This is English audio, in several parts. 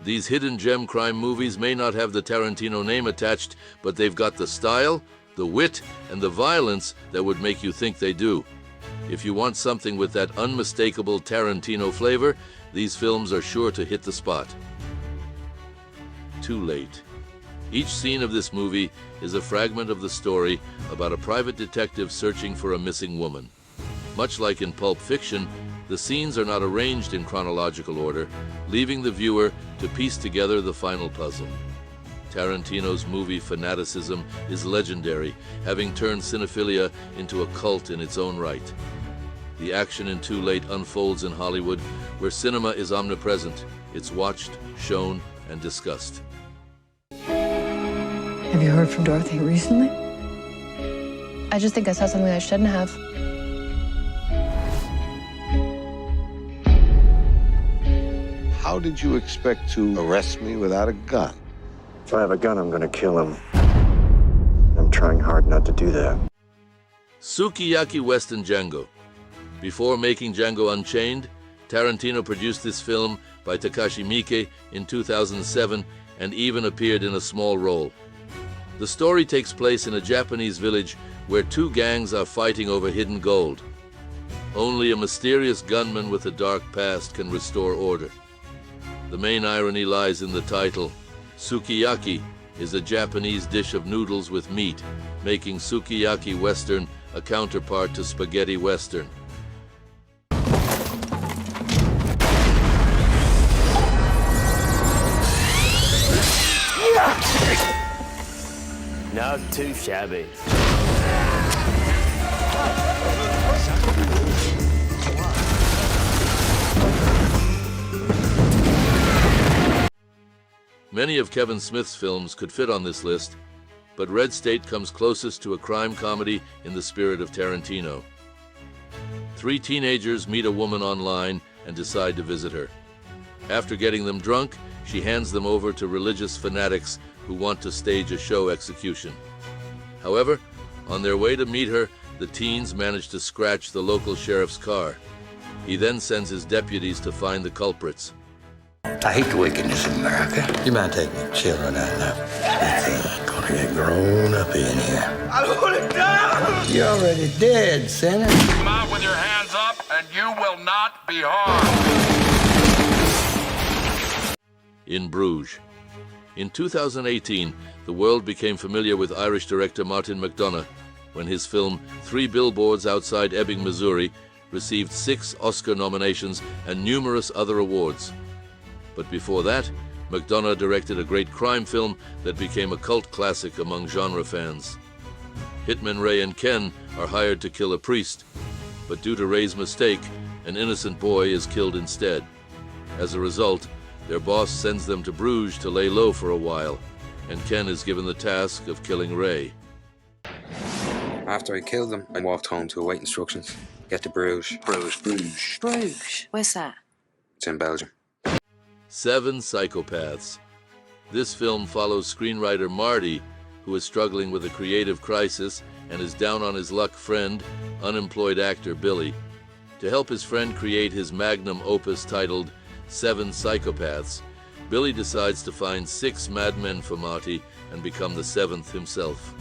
These hidden gem crime movies may not have the Tarantino name attached, but they've got the style, the wit, and the violence that would make you think they do. If you want something with that unmistakable Tarantino flavor, these films are sure to hit the spot. Too Late. Each scene of this movie is a fragment of the story about a private detective searching for a missing woman. Much like in Pulp Fiction, the scenes are not arranged in chronological order, leaving the viewer to piece together the final puzzle. Tarantino's movie fanaticism is legendary, having turned cinephilia into a cult in its own right. The action in Too Late unfolds in Hollywood, where cinema is omnipresent. It's watched, shown, and discussed. Have you heard from Dorothy recently? I just think I saw something I shouldn't have. How did you expect to arrest me without a gun? If I have a gun, I'm gonna kill him. I'm trying hard not to do that. Sukiyaki Western Django. Before making Django Unchained, Tarantino produced this film by Takashi Miike in 2007 and even appeared in a small role. The story takes place in a Japanese village where two gangs are fighting over hidden gold. Only a mysterious gunman with a dark past can restore order. The main irony lies in the title. Sukiyaki is a Japanese dish of noodles with meat, making Sukiyaki Western a counterpart to spaghetti Western. Not too shabby. Many of Kevin Smith's films could fit on this list, but Red State comes closest to a crime comedy in the spirit of Tarantino. Three teenagers meet a woman online and decide to visit her. After getting them drunk, she hands them over to religious fanatics who want to stage a show execution. However, on their way to meet her, the teens manage to scratch the local sheriff's car. He then sends his deputies to find the culprits. I hate the wickedness of America. You mind taking the children out now? It's gonna get grown up in here. I don't want to die! You're already dead, sinner. Come out with your hands up, and you will not be harmed. In Bruges. In 2018, the world became familiar with Irish director Martin McDonagh when his film 3 Billboards Outside Ebbing, Missouri received 6 Oscar nominations and numerous other awards. But before that, McDonagh directed a great crime film that became a cult classic among genre fans. Hitmen Ray and Ken are hired to kill a priest, but due to Ray's mistake, an innocent boy is killed instead. As a result, their boss sends them to Bruges to lay low for a while, and Ken is given the task of killing Ray. After I killed them, I walked home to await instructions. Get to Bruges. Bruges. Where's that? It's in Belgium. 7 Psychopaths. This film follows screenwriter Marty, who is struggling with a creative crisis and his down-on-his-luck friend, unemployed actor Billy. To help his friend create his magnum opus titled 7 Psychopaths, Billy decides to find 6 madmen for Marty and become the 7th himself.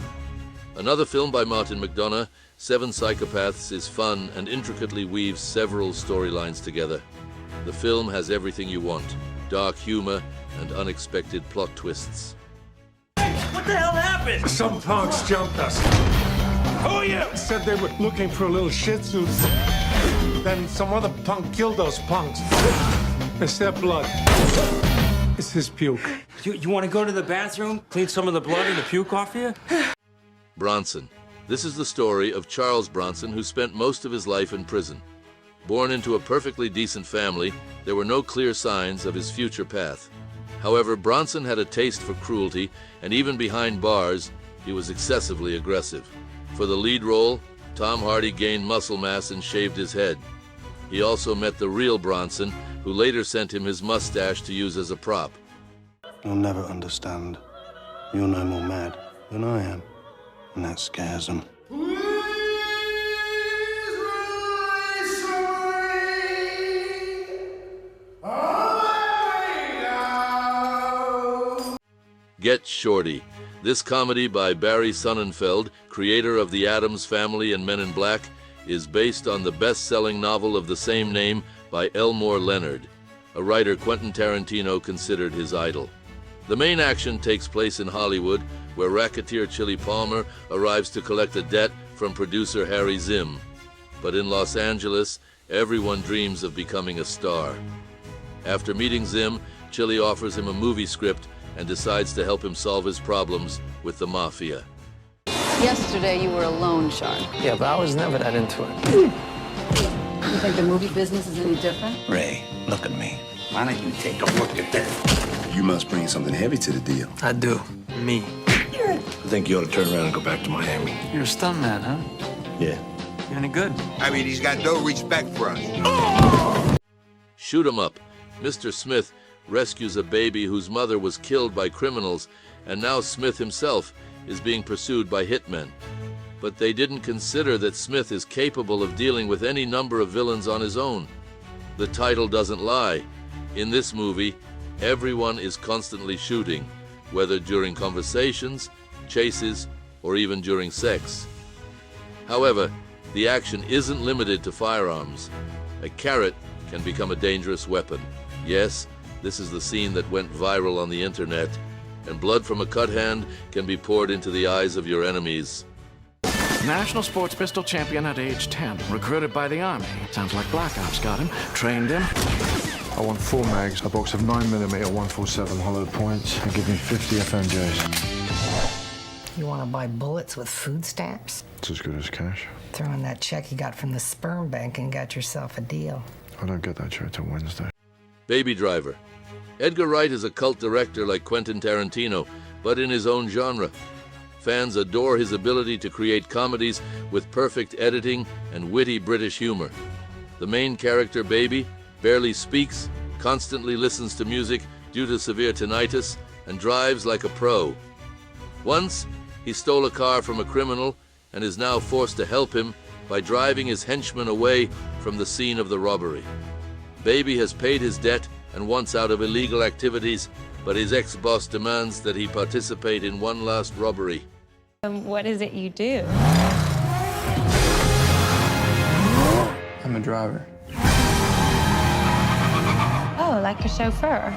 Another film by Martin McDonagh, 7 Psychopaths is fun and intricately weaves several storylines together. The film has everything you want: dark humor and unexpected plot twists. What the hell happened? Some punks jumped us. Who are you? Said they were looking for a little shih tzu. Then some other punk killed those punks. It's their blood. It's his puke. You want to go to the bathroom, clean some of the blood and the puke off you? Bronson. This is the story of Charles Bronson, who spent most of his life in prison. Born into a perfectly decent family, there were no clear signs of his future path. However, Bronson had a taste for cruelty, and even behind bars, he was excessively aggressive. For the lead role, Tom Hardy gained muscle mass and shaved his head. He also met the real Bronson, who later sent him his mustache to use as a prop. You'll never understand. You're no more mad than I am, and that scares them. Get Shorty. This comedy by Barry Sonnenfeld, creator of The Addams Family and Men in Black, is based on the best-selling novel of the same name by Elmore Leonard, a writer Quentin Tarantino considered his idol. The main action takes place in Hollywood, where racketeer Chili Palmer arrives to collect a debt from producer Harry Zim. But in Los Angeles, everyone dreams of becoming a star. After meeting Zim, Chili offers him a movie script and decides to help him solve his problems with the mafia. Yesterday you were a loan shark. Yeah, but I was never that into it. You think the movie business is any different? Ray, look at me. Why don't you take a look at that? You must bring something heavy to the deal. I do. Me. I think you ought to turn around and go back to Miami. You're a stuntman, huh? Yeah. You any good? I mean, he's got no respect for us. Shoot 'em up. Mr. Smith rescues a baby whose mother was killed by criminals, and now Smith himself is being pursued by hitmen. But they didn't consider that Smith is capable of dealing with any number of villains on his own. The title doesn't lie. In this movie, everyone is constantly shooting, whether during conversations, chases, or even during sex. However, the action isn't limited to firearms. A carrot can become a dangerous weapon. Yes, this is the scene that went viral on the internet, and blood from a cut hand can be poured into the eyes of your enemies. National sports pistol champion at age 10, recruited by the Army. Sounds like Black Ops got him, trained him. I want 4 mags, a box of 9mm 147 hollow points, and give me 50 FMJs. You want to buy bullets with food stamps? It's as good as cash. Throw in that check you got from the sperm bank and got yourself a deal. I don't get that check till Wednesday. Baby Driver. Edgar Wright is a cult director like Quentin Tarantino, but in his own genre. Fans adore his ability to create comedies with perfect editing and witty British humor. The main character, Baby, barely speaks, constantly listens to music due to severe tinnitus, and drives like a pro. Once, he stole a car from a criminal and is now forced to help him by driving his henchman away from the scene of the robbery. Baby has paid his debt and wants out of illegal activities, but his ex-boss demands that he participate in one last robbery. What is it you do? I'm a driver. Oh, like a chauffeur.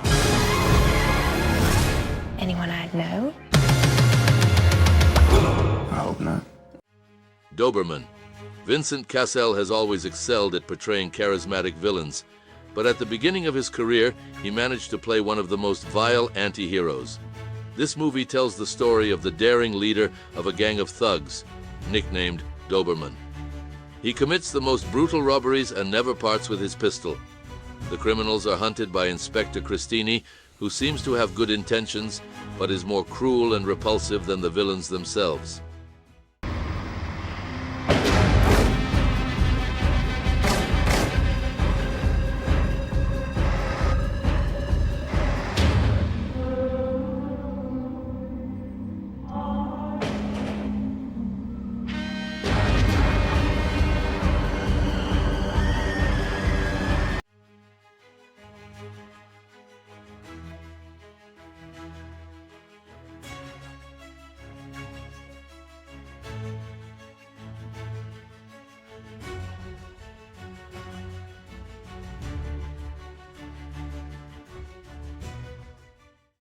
Anyone I'd know? I hope not. Doberman. Vincent Cassel has always excelled at portraying charismatic villains, but at the beginning of his career, he managed to play one of the most vile anti-heroes. This movie tells the story of the daring leader of a gang of thugs, nicknamed Doberman. He commits the most brutal robberies and never parts with his pistol. The criminals are hunted by Inspector Christini, who seems to have good intentions, but is more cruel and repulsive than the villains themselves.